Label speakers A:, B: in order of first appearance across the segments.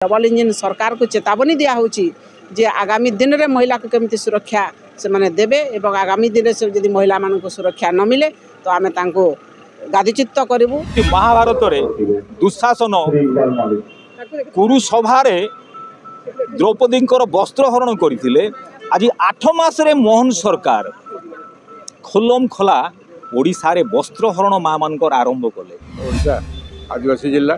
A: Double engine सरकार को चेतावनी दिया जे आगामी दिन में महिला को केमती सुरक्षा से माने देबे एवं आगामी दिन से यदि महिला मान को सुरक्षा न मिले तो आमे तांको गादिचित्त करिवु।
B: महाभारत रे दुशासन कुरु सभारे द्रौपदी वस्त्रहरण करथिले। आज 8 मास रे मोहन सरकार खोलम खोला ओडिशा रे वस्त्रहरण माँ मानकर आरंभ कले।
C: ओडिशा आदिवासी जिला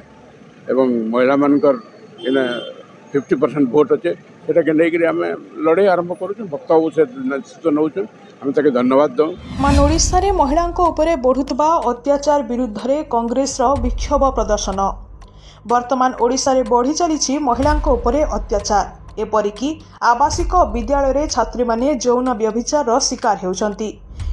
C: एवं महिला मानकर 50% भोट अच्छे से लेकिन आम लड़ाई आरंभ करूँ भक्त से नौ आम तक धन्यवाद दौ।
D: मान ओडिशा रे महिलांको उपरे बढ़ुतबा अत्याचार विरुद्ध रे कांग्रेस रो विक्षोभ प्रदर्शन। वर्तमान ओडिशा रे बढ़ी चली महिलांको उपरे अत्याचार। एपरिकी आवासिक विद्यालय रे छात्री माने यौन व्यभिचार रो शिकार हेउचंती।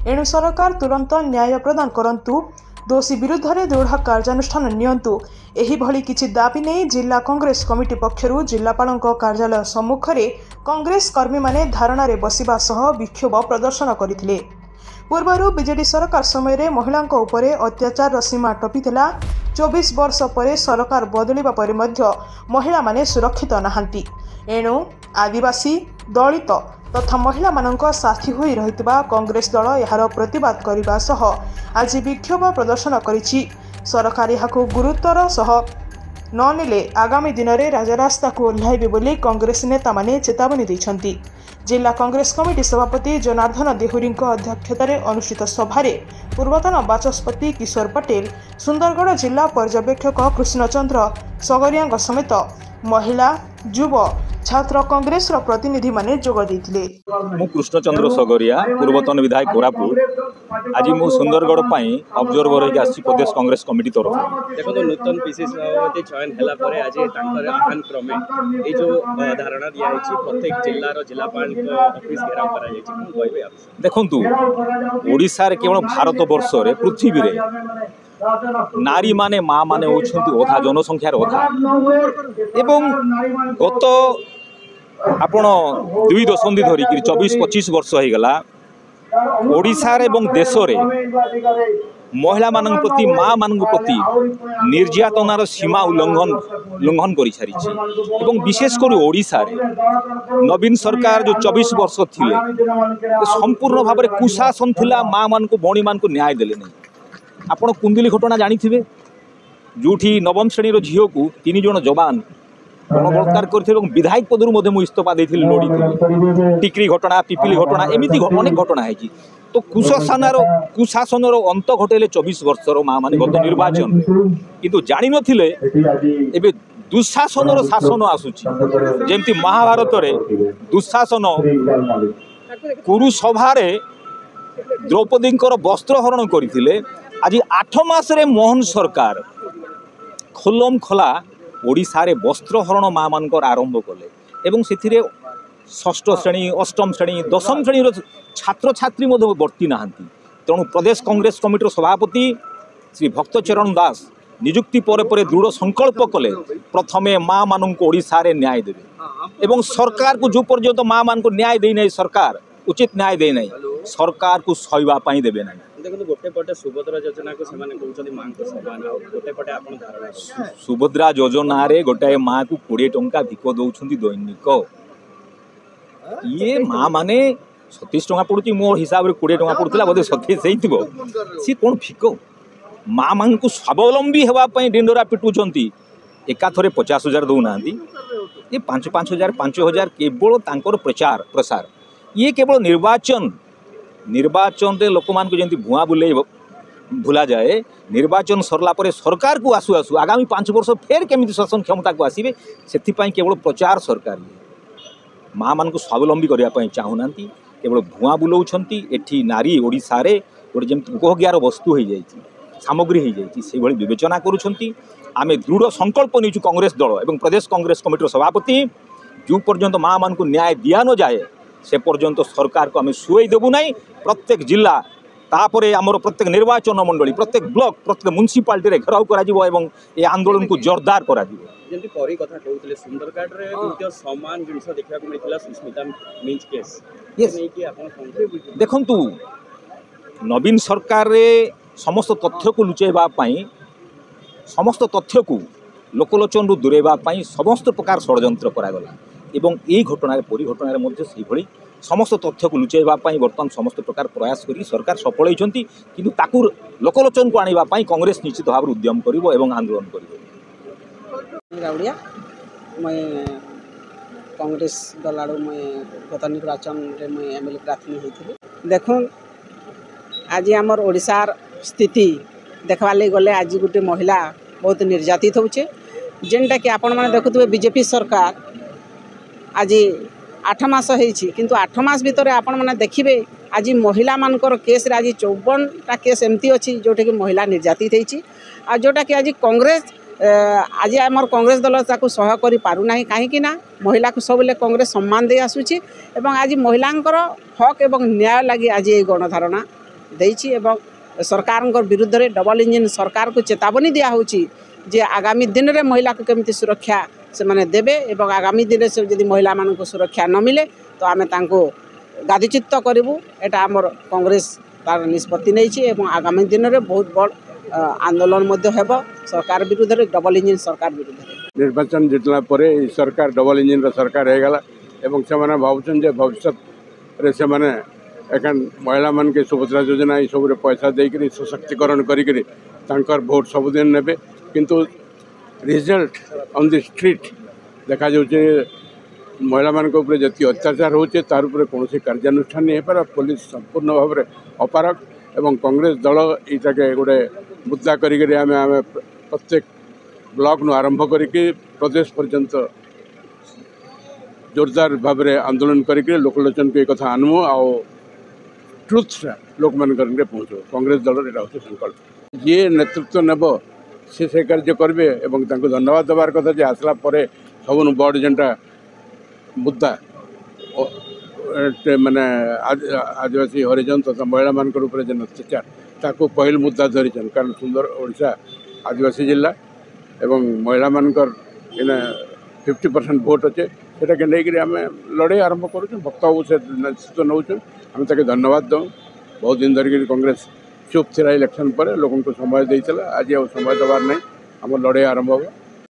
D: एणु सरकार तुरंत न्याय प्रदान करंतु, दोषी विरुद्ध रे दृढ़ कार्यानुष्ठान नियंतु। एही भली किछि दाबी नै जिला कांग्रेस कमिटी पक्षरु जिलापालଙ୍କ कार्यालय सम्मुख रे कांग्रेस कर्मी माने धारणा रे बसिबा सह विक्षोभ प्रदर्शन करथिले। पूर्वरु बीजेडी सरकार समय रे महिलांको उपरे अत्याचार रो सीमा टपिथिला। 24 वर्ष परे सरकार बदलिबा परे मध्य महिला माने सुरक्षित नाहांती। एणु आदिवासी दलित तथा महिला मानक साथी होई रहितबा कांग्रेस दल यार प्रतिवाद करने सह आज विक्षोभ प्रदर्शन करिछि। सरकार यहाको गुरुत्वर सह ननेले आगामी दिन में राजरास्ता को ओह्लाइबे बोली कांग्रेस नेता माने चेतावनी दैछंती। जिला कांग्रेस कमिटी सभापति जनार्दन देहुरी अध्यक्षतार अनुष्ठित सभारे पूर्वतन बाचस्पति किशोर पटेल, सुंदरगढ़ जिला पर्यवेक्षक कृष्णचंद्र सगरिया समेत महिला, युव, छात्र कांग्रेस प्रतिनिधि माने जोग देथिले।
B: मु कृष्णचंद्र सगरिया पूर्वतन विधायक कोरापुर। आज मु सुंदरगढ़ पाई ऑब्जर्वर होके आसी प्रदेश कांग्रेस कमिटी तरफ।
E: देखो तो नूतन पीसीसी सभापति चयन हला परे आज तांकर आह्वान क्रमे ए जो धारणा दिया है प्रत्येक जिल्ला रो जिलापाल को ऑफिस घेराव करा जाय छी कहबे आप।
B: देखंतु ओडिसा रे केवल भारत वर्ष रे पृथ्वी रे नारी माने माँ माने होछंती अधा जनसंख्यार अधा। एवं गत आपण 2 दशंधि धरिक 24-25 वर्ष हो गला ओडिशा रे एवं देश रे महिला मान प्रति माँ मान प्रति निर्यातनार सीमा उल्लंघन कर सारी। एवं विशेषकर ओडिशा रे नवीन सरकार जो 24 वर्ष थिले संपूर्ण भाव में कुशासन थिला। माँ मान को भौणी मान को न्याय देले नहीं। आपण कुंदिली घटना जानी जोठी नवम श्रेणी झील को 3 जन जवान गणबलात्कार करते विधायक पदर मु इस्तीफा देती लड़ी। टिकरी घटना, पिपिली घटना, एमती अनेक घटना है। तो कुशासन अंत घटेले 24 वर्षर माँ मैंने गत निर्वाचन किंतु जानी नथिले एबे दुशासन शासन आसुची। जेमती महाभारत रे दुशासन कुरु सभारे द्रौपदी वस्त्रहरण करथिले। आज 8 मास रे मोहन सरकार खोलम खोला ओडिशा रे वस्त्रहरण माँ मानकर आरंभ कले। एवं से 6ठ श्रेणी, 8म श्रेणी, 10म श्रेणी छात्र छात्री वर्ती नहांती। तेणु प्रदेश कांग्रेस कमिटी सभापति श्री भक्तचरण दास नियुक्ति पर दृढ़ संकल्प कले प्रथमे माँ मान को ओडिशा रे न्याय देवे। एवं सरकार को जो पर्यंत माँ मान को न्याय दे नहीं, सरकार उचित न्याय दे नहीं, सरकार को सहायवाई देवे नहीं।
E: देखो गोटे पटे सुभद्रा योजना को सेमाने कहउछथि मां को समान आ गोटे पटे आपण धारणा
B: सुभद्रा योजना रे गोटे मां को 20 टंका भिक दउछथि दैनिक। ये मां माने 37 टंका पड़ुची, मोर हिसाब रे 20 टंका पड़ुतला बोधे 27 हेइथिबो। सी कोन भिक मां मान को स्वावलंबी हेबा पई डिंडोरा पिटुछथि। एकाथरे 50,000 दउ नांती, ये 5,000 5,000 केवल तांकर प्रचार प्रसार। ये केवल निर्वाचन रे लोक मान को जंती भुआ बुले भुला जाए। निर्वाचन सरला परे सरकार को आसु आसु आगामी 5 वर्ष फेर केमिति शासन क्षमता को आसीबे सेथि पई केवल प्रचार सरकार माँ मान को स्वावलंबी करबा पई चाहुनांती, केवल भुआ बुलाउछंती। एठी नारी ओडिशा रे गोटे जंती उपभोग्यार वस्तु हो जाइछि, सामग्री हो जाइछि, से भली विवेचना करूछंती। आमे दृढ़ संकल्प निचु कांग्रेस दल एवं प्रदेश कांग्रेस कमिटी सभापति जो पर्यंत माँ मान को न्याय दिया न जाए से पर्यंत सरकार को आम शुई देबू ना। प्रत्येक जिला तापरे आमर प्रत्येक निर्वाचन मंडली, प्रत्येक ब्लॉक, प्रत्येक म्युनिसिपालिटी रे घेराव करा जिवो एवं ए आंदोलन को जोरदार करा जिवो।
E: जेंति परी कथा कहउतले सुंदरगढ़ रे दुतिय समान जिंस देखा को मिथिला सुस्मिता मिंच केस नै कि आपण
B: देखंतु नवीन सरकार रे समस्त तथ्य को लुचेबा पई समस्त तथ्य को ଲୋକଲୋଚନରୁ ଦୂରେଇବା ପାଇଁ ସମସ୍ତ ପ୍ରକାର ଷଡ଼ଯନ୍ତ୍ର କରାଗଲା ଏବଂ ଏହି ଘଟଣାରେ ପରିଘଟଣାରେ ମଧ୍ୟ ସେହିଭଳି ସମସ୍ତ ତଥ୍ୟକୁ ଲୁଚାଇବା ପାଇଁ ବର୍ତ୍ତମାନ ସମସ୍ତ ପ୍ରକାର ପ୍ରୟାସ କରି ସରକାର ସଫଳ ହୋଇଛନ୍ତି କିନ୍ତୁ ତାକୁ ଲୋକଲୋଚନକୁ ଆଣିବା ପାଇଁ କଂଗ୍ରେସ ନିଶ୍ଚିତ ଭାବରେ ଉଦ୍ୟମ କରିବ ଏବଂ ଆନ୍ଦୋଳନ କରିବ।
A: ରାଉଡ଼ିଆ ମୁଇଁ कांग्रेस दल आड़ मुझे गत निर्वाचन में मुझे एमएलए प्रार्थी होती देखून आज आमर ओडिशार स्थिति देखवा गले आज गोटे महिला बहुत निर्यातित होचे जेनटा कि आपण मैंने देखुए बीजेपी सरकार आज 8 मास होती किंतु 8 मास भितर आपण मैंने देखिए आज महिला मानकर केस रे आज 54टा केस एमती अच्छी जोटा कि महिला निर्यातित होती आ जोटा कि आज कांग्रेस आज आमर कांग्रेस दल ताकू सह कर पारुना कहीं महिला को सब कांग्रेस सम्मान दे आसुची एवं आज महिलांकर हक एवं न्याय लगी आज ये गणधारणा देछि एवं सरकार विरुद्ध रे डबल इंजिन सरकार को चेतावनी दिया होची जे आगामी दिन रे महिला को केमती सुरक्षा से माने देबे एवं आगामी दिन से यदि महिला मान को सुरक्षा न मिले तो आमे तांको गादिचित्त करिवु एटा आमर कांग्रेस तार निष्पत्ति नहीं एवं आगामी दिन रे बहुत बड़ आंदोलन मध्य हेब सरकार विरुद्ध रे डबल इंजिन सरकार विरुद्ध
C: निर्वाचन जितला परे सरकार डबल इंजिन रो सरकार हो गला एवं से माने भावछन जे भविष्य रे से माने एखन महिला मान के सुभद्रा योजना ये सब पैसा देकर सशक्तिकरण करी तांकर भोट सबुदिन नेबे किंतु रिजल्ट ऑन द स्ट्रीट देखा जाउछे महिला मान ऊपर जति अत्याचार होचे तार ऊपर कोनोसी कार्यानुष्ठान नहीं पार पुलिस संपूर्ण भाव में अपारक एवं कांग्रेस दल ये गोटे मुद्दा करी आम प्रत्येक ब्लॉक नु आरंभ करके प्रदेश पर्यंत जोरदार भाव में आंदोलन करके लोकलोचन को कथा आनमु आ ट्रुथ लोक मान पहुँचो कांग्रेस दल यहाँ हूँ संकल्प ये नेतृत्व नेब से कार्य करेंगे एवं धन्यवाद देवार कथा जे आसला परे सबुन बड़ जेनटा मुद्दा माने आदिवासी हरिजन तथा महिला मान जेन अत्याचार ताको पहल मुद्दा धरीचन कारण सुंदर ओडिशा आदिवासी जिला एवं महिला मानकर इने 50% भोट अच्छे सेटा के लेकर आम लड़ाई आरंभ करूँ वक्तव्य से नेतृत्व नौ आम ताके धन्यवाद दूँ बहुत दिन धरिक कांग्रेस चुप थिला इलेक्शन पर लोगों को समय देता आज आ समय देवार नहीं आम लड़ाई आरंभ होगा।